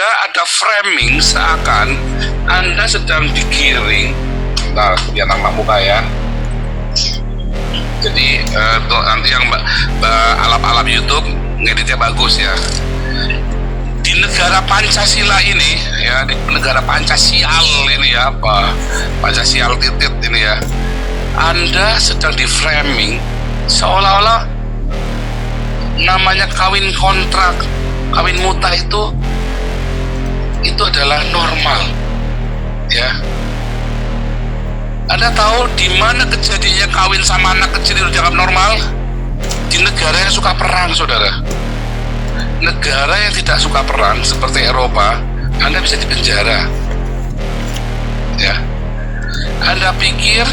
ada framing seakan Anda sedang digiring. Nah, biar nampak muka ya. Jadi tuh, nanti yang alap-alap YouTube ngeditnya bagus ya. Di negara Pancasila ini ya, di negara Pancasial ini ya, Pancasial titit ini ya, Anda sedang di framing seolah-olah namanya kawin kontrak, kawin muta itu adalah normal ya. Anda tahu di mana kejadiannya kawin sama anak kecil itu dianggap normal? Di negara yang suka perang, saudara. Negara yang tidak suka perang seperti Eropa, Anda bisa dipenjara. Ya. Anda pikir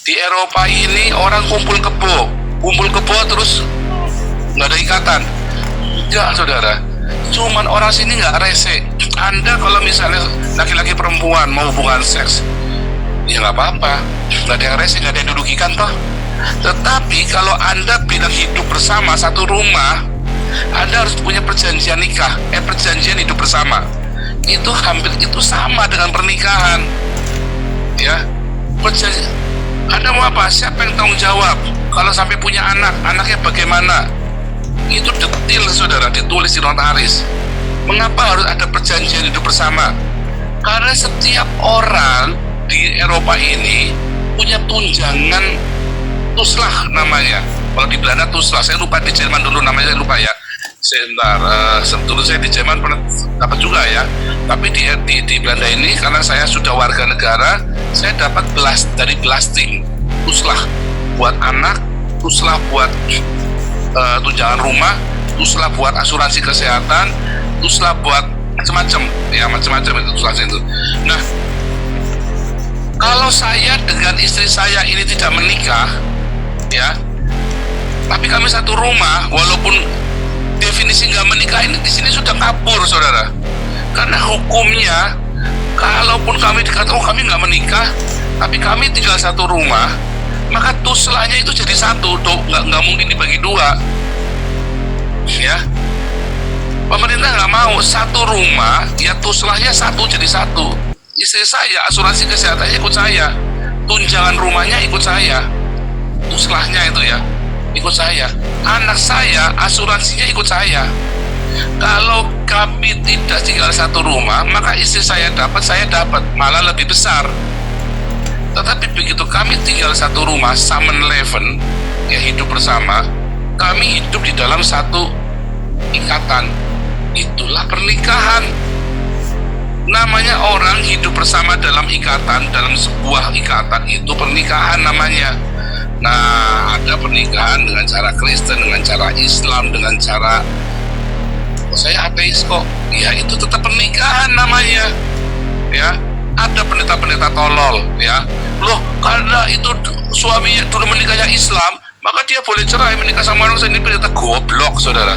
di Eropa ini orang kumpul kebo terus nggak ada ikatan? Enggak, saudara. Cuman orang sini nggak rese. Anda kalau misalnya laki-laki perempuan mau hubungan seks, ya nggak apa-apa, nggak ada yang rese, nggak ada yang dirugikan toh. Tetapi kalau Anda bilang hidup bersama satu rumah, Anda harus punya perjanjian nikah, perjanjian hidup bersama. Itu hampir itu sama dengan pernikahan, ya. Perjanjian. Anda mau apa? Siapa yang tanggung jawab? Kalau sampai punya anak, anaknya bagaimana? Itu detail, saudara, ditulis di notaris. Mengapa harus ada perjanjian hidup bersama? Karena setiap orang di Eropa ini punya tunjangan tuslah namanya. Kalau di Belanda tuslah, saya lupa di Jerman dulu namanya, saya lupa ya. Sebentar, dulu saya di Jerman pernah dapat juga ya. Tapi di Belanda ini karena saya sudah warga negara, saya dapat dari belasting tuslah buat anak, tuslah buat tunjangan rumah, tuslah buat asuransi kesehatan, tuslah buat macam-macam itu tuslah itu. Nah, kalau saya dengan istri saya ini tidak menikah, ya, tapi kami satu rumah, walaupun definisi nggak menikah ini di sini sudah kabur, saudara. Karena hukumnya, kalaupun kami dikatakan kami nggak menikah, tapi kami tinggal satu rumah, maka tuslahnya itu jadi satu, nggak mungkin dibagi dua, ya. Pemerintah nggak mau satu rumah, ya tuslahnya satu jadi satu. Istri saya asuransi kesehatannya ikut saya, tunjangan rumahnya ikut saya, tuslahnya itu ya ikut saya, anak saya asuransinya ikut saya. Kalau kami tidak tinggal satu rumah, maka istri saya dapat malah lebih besar. Tetapi begitu kami tinggal satu rumah, Summon Leven, ya hidup bersama, kami hidup di dalam satu ikatan. Itulah pernikahan. Namanya orang hidup bersama dalam ikatan, dalam sebuah ikatan, itu pernikahan namanya. Nah, ada pernikahan dengan cara Kristen, dengan cara Islam, dengan cara saya ateis kok. Ya, itu tetap pernikahan namanya. Ya, ada pendeta-pendeta tolol, ya. Loh, karena itu suaminya dulu menikahnya Islam, maka dia boleh cerai menikah sama orang sendiri. Pendeta goblok, saudara.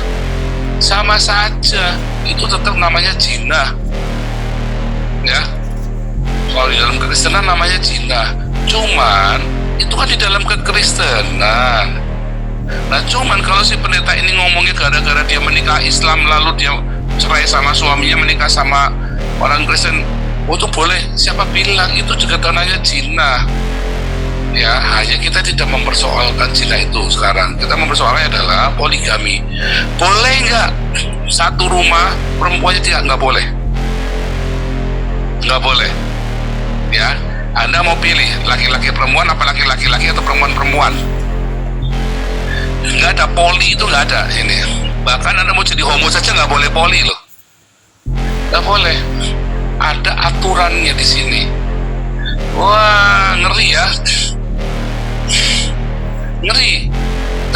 Sama saja, itu tetap namanya zina. Ya, kalau di dalam kekristenan namanya zina. Cuman itu kan di dalam kekristenan. Nah, cuman kalau si pendeta ini ngomongnya gara-gara dia menikah Islam lalu dia cerai sama suaminya menikah sama orang Kristen, oh itu boleh. Siapa bilang itu juga namanya zina? Ya, hanya kita tidak mempersoalkan zina itu sekarang. Kita mempersoalkannya adalah poligami. Boleh nggak satu rumah perempuannya nggak boleh? Nggak boleh. Ya, Anda mau pilih laki-laki perempuan apa laki-laki atau perempuan? Nggak ada poli, itu nggak ada ini. Bahkan Anda mau jadi homo saja nggak boleh poli loh. Nggak boleh. Ada aturannya di sini. Wah, ngeri ya. Ngeri.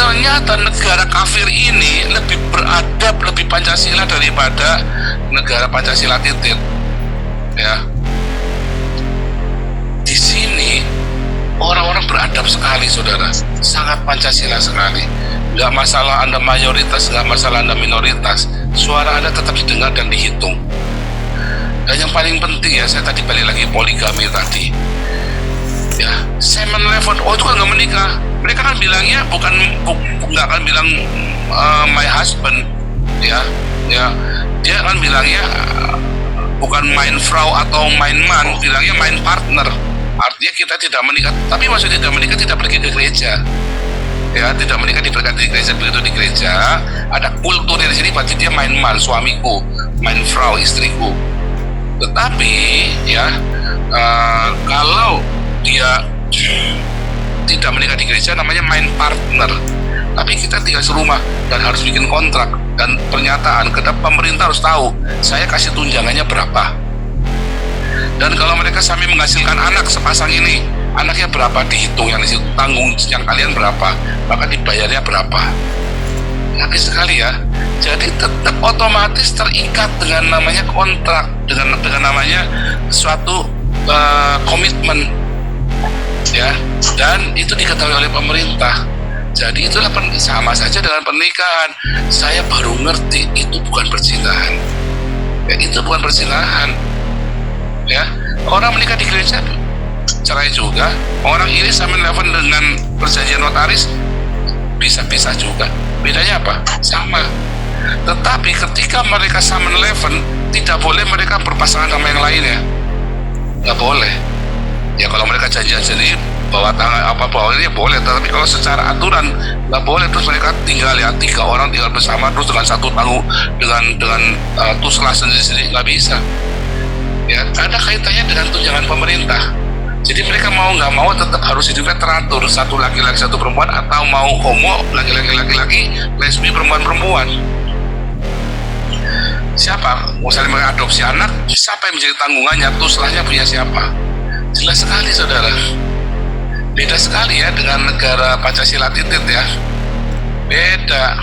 Ternyata negara kafir ini lebih beradab, lebih Pancasila daripada negara Pancasila titit. Ya. Di sini orang-orang beradab sekali, saudara. Sangat Pancasila sekali. Nggak masalah Anda mayoritas, nggak masalah Anda minoritas. Suara Anda tetap didengar dan dihitung. Dan yang paling penting ya, saya tadi balik lagi poligami tadi. Ya, Summon Leven, oh itu kan nggak menikah. Mereka kan bilangnya nggak akan bilang my husband, ya, dia kan bilangnya bukan main frau atau main man, bilangnya main partner. Artinya kita tidak menikah, tapi maksudnya tidak menikah tidak pergi ke gereja. Ya, tidak menikah diberkati di gereja. Begitu di gereja ada kulturnya di sini, berarti dia main man, suamiku, main frau, istriku. Tetapi ya, kalau dia tidak menikah di gereja namanya main partner. Tapi kita tinggal serumah dan harus bikin kontrak dan pernyataan. Kedap pemerintah harus tahu saya kasih tunjangannya berapa. Dan kalau mereka sambil menghasilkan anak sepasang ini, anaknya berapa dihitung, yang disitu tanggung yang kalian berapa, maka dibayarnya berapa. Habis sekali ya. Jadi tetap otomatis terikat dengan namanya kontrak, dengan namanya suatu komitmen, ya. Dan itu diketahui oleh pemerintah. Jadi itulah sama saja dengan pernikahan. Saya baru ngerti itu bukan perzinahan. Ya, itu bukan perzinahan. Ya, orang menikah di gereja cerai juga. Orang ini sama level dengan perjanjian notaris bisa juga. Bedanya apa? Sama. Tetapi ketika mereka sama level, tidak boleh mereka berpasangan sama yang lainnya. Nggak boleh. Ya kalau mereka janjian sendiri bawa tangan apa ini ya boleh. Tapi kalau secara aturan nggak boleh. Terus mereka tinggal ya 3 orang tinggal bersama terus dengan satu tanggung dengan tuslah sendiri nggak bisa. Ya, ada kaitannya dengan tunjangan pemerintah. Jadi mereka mau nggak mau tetap harus hidupnya teratur, satu laki-laki satu perempuan, atau mau homo laki-laki, lesbi perempuan. Siapa? Misalnya mengadopsi anak, siapa yang menjadi tanggungannya? Tuslahnya punya siapa? Jelas sekali saudara. Beda sekali ya dengan negara Pancasila titit ya. Beda.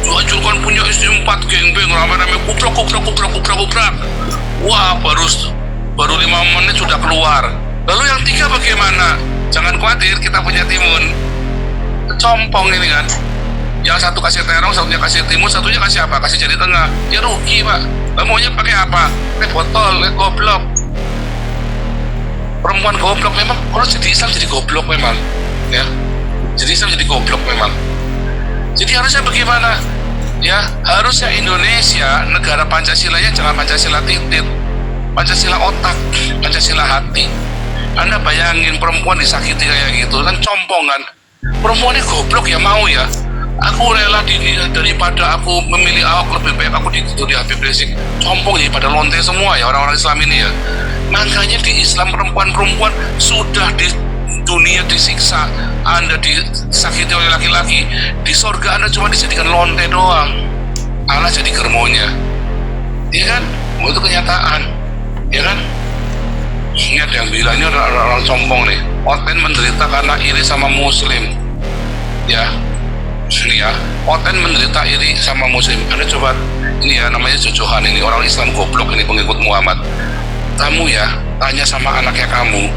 Jual-jualkan punya istri 4 geng-geng, rame-rame kuprak. Wah, baru 5 menit sudah keluar. Lalu yang 3 bagaimana? Jangan khawatir, kita punya timun. Compong ini kan. Yang satu kasih terong, satunya kasih timun, satunya kasih apa? Kasih jari tengah. Ya rugi pak. Maunya pakai apa? Pakai botol, goblok. Perempuan goblok memang. Kalau jadi Islam jadi goblok memang. Ya. Jadi Islam jadi goblok memang. Jadi harusnya bagaimana? Ya, harusnya Indonesia negara Pancasilanya jangan Pancasila titit, Pancasila otak, Pancasila hati. Anda bayangin perempuan disakiti kayak gitu kan, compong kan. Perempuan ini goblok ya mau ya. Aku rela daripada aku memilih Ahok, lebih baik aku ditutup di Habib Rizik. Compong jadi pada lonte semua ya orang-orang Islam ini ya. Makanya di Islam perempuan sudah di dunia disiksa, Anda disakiti oleh laki-laki, di sorga Anda cuma dijadikan lonte doang, Allah jadi germonya. Iya kan? Itu kenyataan. Iya kan? Ini ada yang bilang, ini orang sombong nih, Oten menderita karena iri sama muslim. Ya, ini ya, Oten menderita iri sama muslim. Anda coba, ini ya namanya jojohan ini, orang Islam goblok ini, pengikut Muhammad. Kamu ya, tanya sama anaknya kamu,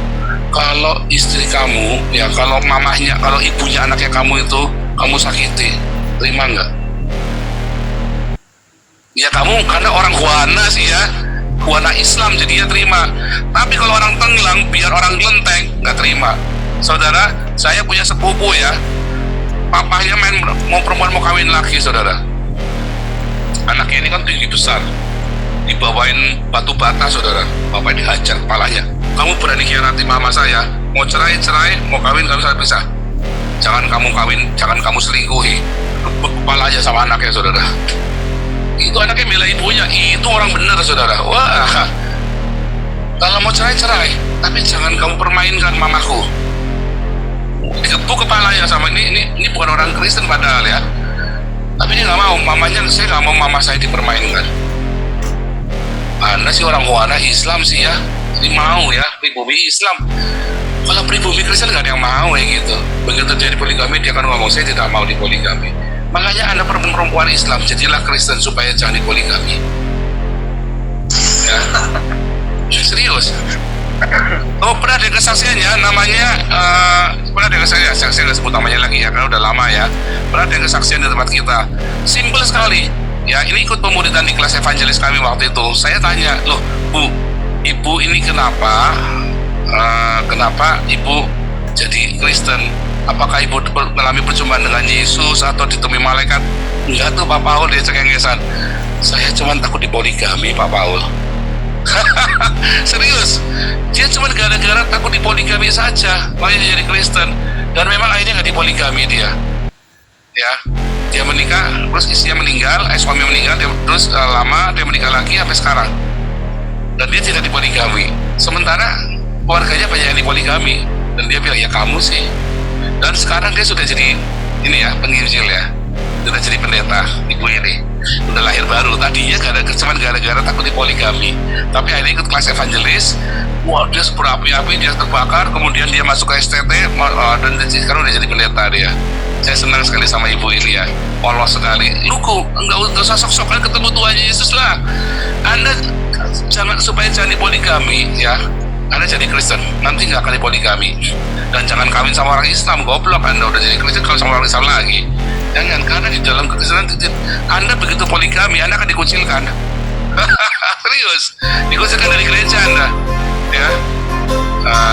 kalau istri kamu, ya kalau mamahnya, kalau ibunya anaknya kamu itu kamu sakiti, terima nggak? Ya kamu karena orang Huana sih ya, Huana Islam jadi ya terima. Tapi kalau orang tenggelam, biar orang gelenteng, nggak terima. Saudara, saya punya sepupu ya, papahnya mau perempuan mau kawin lagi saudara. Anaknya ini kan tinggi besar, dibawain batu bata saudara, bapaknya dihajar kepalanya. Kamu berani khianati mama saya, mau cerai, mau kawin saya pisah. Jangan kamu selingkuhi. Kepala aja sama anaknya saudara. Itu anaknya bela ibunya, itu orang benar saudara. Wah, kalau mau cerai, tapi jangan kamu permainkan mamaku. Diketuk kepalanya sama ini bukan orang Kristen padahal ya. Tapi dia nggak mau, saya nggak mau mama saya dipermainkan. Anda sih orang Huana Islam sih ya. Ini mau ya, pribumi Islam. Kalau pribumi Kristen nggak ada yang mau ya gitu. Begitu jadi poligami dia akan ngomong saya tidak mau dipoligami. Makanya Anda perempuan Islam jadilah Kristen supaya jangan dipoligami. Ya, serius. Oh pernah ada kesaksiannya namanya pernah ada kesaksian, saya nggak sebut namanya lagi ya karena udah lama ya. Pernah ada kesaksian di tempat kita. Simple sekali. Ya ini ikut pemuridan di kelas evangelis kami waktu itu. Saya tanya, loh Bu, Ibu ini kenapa Ibu jadi Kristen? Apakah Ibu mengalami perjumpaan dengan Yesus atau ditemui malaikat? Enggak tuh Pak Paul, dia cengengesan. Saya cuma takut dipoligami Pak Paul. Serius, dia cuma gara-gara takut dipoligami saja makanya jadi Kristen. Dan memang akhirnya nggak dipoligami dia, ya. Dia menikah, terus istrinya meninggal, suami meninggal, terus lama dia menikah lagi sampai sekarang. Dan dia tidak dipoligami. Sementara keluarganya banyak yang dipoligami. Dan dia bilang, ya kamu sih. Dan sekarang dia sudah jadi ini ya, penginjil ya. Sudah jadi pendeta, ibu ini. Udah lahir baru. Tadinya cuma gara-gara takut dipoligami. Tapi akhirnya ikut kelas evangelis. Wah, dia berapi-api, dia terbakar. Kemudian dia masuk ke STT. Dan sekarang udah jadi pendeta dia. Saya senang sekali sama ibu ini ya. Polos sekali. Luku, enggak usah sok-sokan ketemu Tuhan Yesus lah. Anda jangan dipoligami ya. Anda jadi Kristen, nanti nggak akan dipoligami. Dan jangan kawin sama orang Islam, goblok. Anda udah jadi Kristen kalau sama orang Islam lagi. Jangan, karena di dalam kekristenan Anda begitu poligami, Anda akan dikucilkan. Serius, dikucilkan dari gereja Anda.